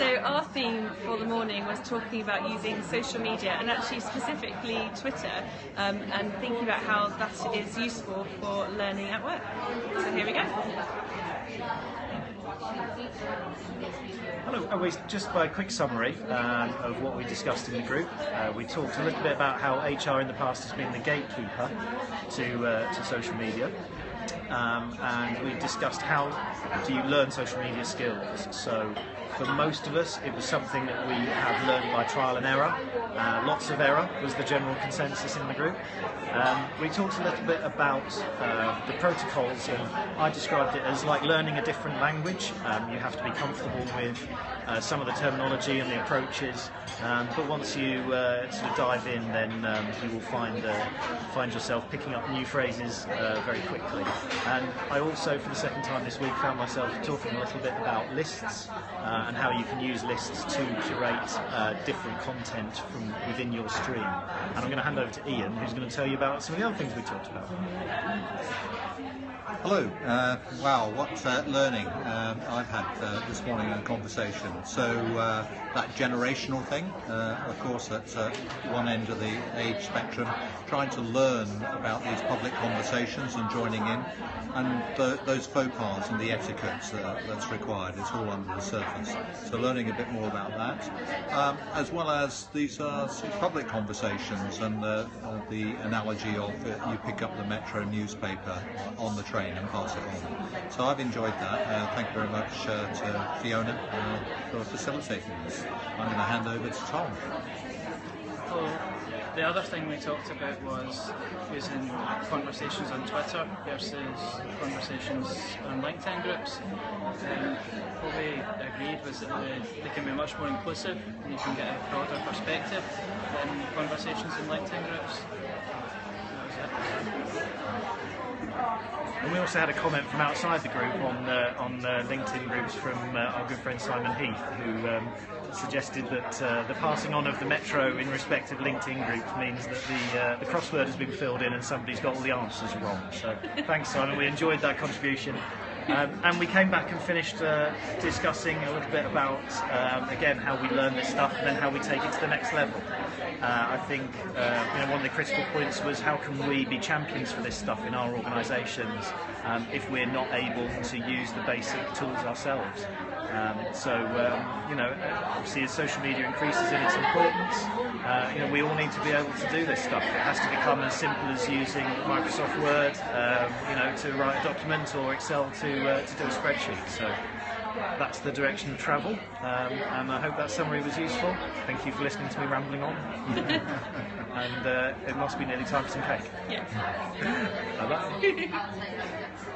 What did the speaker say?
So our theme for the morning was talking about using social media, and actually specifically Twitter, and thinking about how that is useful for learning at work. So here we go. Hello, just by a quick summary of what we discussed in the group. We talked a little bit about how HR in the past has been the gatekeeper to social media. And we discussed how do you learn social media skills. So for most of us it was something that we have learned by trial and error. Lots of error was the general consensus in the group. We talked a little bit about the protocols, and I described it as like learning a different language. You have to be comfortable with some of the terminology and the approaches, but once you sort of dive in, then you will find yourself picking up new phrases very quickly. And I also, for the second time this week, found myself talking a little bit about lists and how you can use lists to curate different content from within your stream. And I'm going to hand over to Ian, who's going to tell you about some of the other things we talked about. Hello. Wow, what learning I've had this morning in a conversation. So that generational thing, of course, at one end of the age spectrum, trying to learn about these public conversations and joining in, and those faux pas and the etiquette that's required. It's all under the surface. So learning a bit more about that, as well as these public conversations and the analogy of you pick up the Metro newspaper on the train and pass it on. So I've enjoyed that. Thank you very much to Fiona for facilitating this. I'm going to hand over to Tom. Well, the other thing we talked about was using conversations on Twitter versus conversations on LinkedIn groups. What we agreed was that they can be much more inclusive, and you can get a broader perspective than conversations in LinkedIn groups. And we also had a comment from outside the group on LinkedIn groups from our good friend Simon Heath, who suggested that the passing on of the Metro in respect of LinkedIn groups means that the crossword has been filled in and somebody's got all the answers wrong. So thanks, Simon, we enjoyed that contribution. And we came back and finished discussing a little bit about, again, how we learn this stuff and then how we take it to the next level. I think one of the critical points was how can we be champions for this stuff in our organisations if we're not able to use the basic tools ourselves. Obviously as social media increases in its importance, we all need to be able to do this stuff. It has to become as simple as using Microsoft Word, to write a document, or Excel to do a spreadsheet. So that's the direction of travel, and I hope that summary was useful. Thank you for listening to me rambling on. And it must be nearly time for some cake. Yeah. Bye-bye.